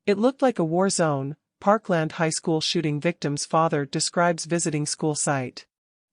It looked like a war zone, Parkland High School shooting victim's father describes visiting school site.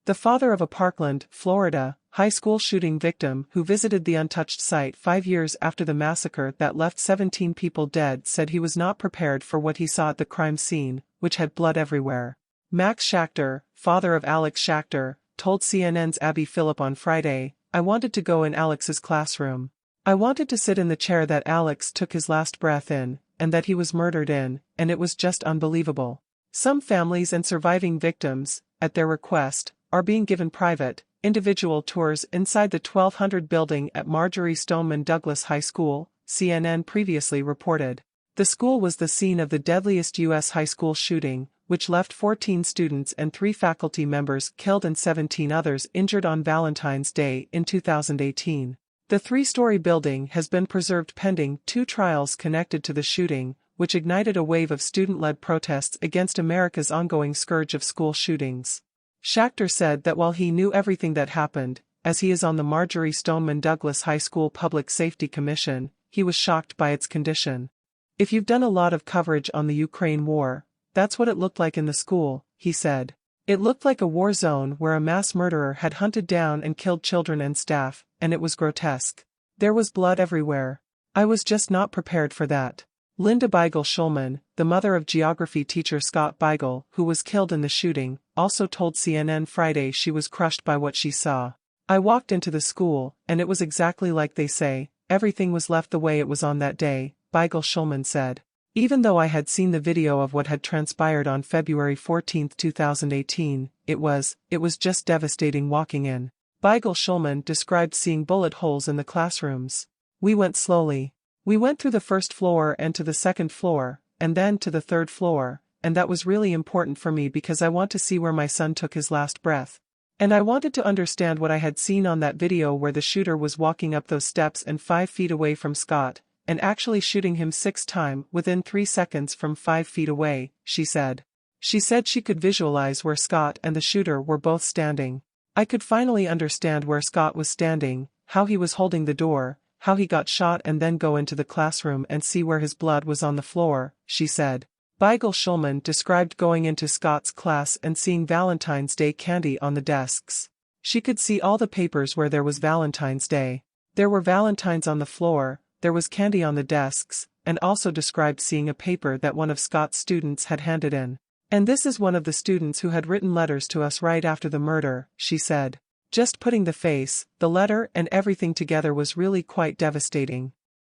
The father of a Parkland, Florida, high school shooting victim who visited the untouched site 5 years after the massacre that left 17 people dead said he was not prepared for what he saw at the crime scene, which had blood everywhere. Max Schachter, father of Alex Schachter, told CNN's Abby Phillip on Friday, "I wanted to go in Alex's classroom. I wanted to sit in the chair that Alex took his last breath in, and that he was murdered in, and it was just unbelievable." Some families and surviving victims, at their request, are being given private, individual tours inside the 1200 building at Marjorie Stoneman Douglas High School, CNN previously reported. The school was the scene of the deadliest U.S. high school shooting, which left 14 students and 3 faculty members killed and 17 others injured on Valentine's Day in 2018. The 3-story building has been preserved pending 2 trials connected to the shooting, which ignited a wave of student-led protests against America's ongoing scourge of school shootings. Schachter said that while he knew everything that happened, as he is on the Marjorie Stoneman Douglas High School Public Safety Commission, he was shocked by its condition. "If you've done a lot of coverage on the Ukraine war, that's what it looked like in the school," he said. "It looked like a war zone where a mass murderer had hunted down and killed children and staff, and it was grotesque. There was blood everywhere. I was just not prepared for that." Linda Beigel Schulman, the mother of geography teacher Scott Beigel, who was killed in the shooting, also told CNN Friday she was crushed by what she saw. "I walked into the school, and it was exactly like they say, everything was left the way it was on that day," Beigel Schulman said. "Even though I had seen the video of what had transpired on February 14, 2018, it was just devastating walking in." Beigel Schulman described seeing bullet holes in the classrooms. "We went slowly. We went through the first floor and to the second floor, and then to the third floor, and that was really important for me because I want to see where my son took his last breath. And I wanted to understand what I had seen on that video where the shooter was walking up those steps and 5 feet away from Scott, and actually shooting him 6 times within 3 seconds from 5 feet away," she said. She said she could visualize where Scott and the shooter were both standing. "I could finally understand where Scott was standing, how he was holding the door, how he got shot and then go into the classroom and see where his blood was on the floor," she said. Beigel Schulman described going into Scott's class and seeing Valentine's Day candy on the desks. She could see all the papers where there was Valentine's Day. There were Valentines on the floor, there was candy on the desks, and also described seeing a paper that one of Scott's students had handed in. "And this is one of the students who had written letters to us right after the murder," she said. "Just putting the face, the letter and everything together was really quite devastating."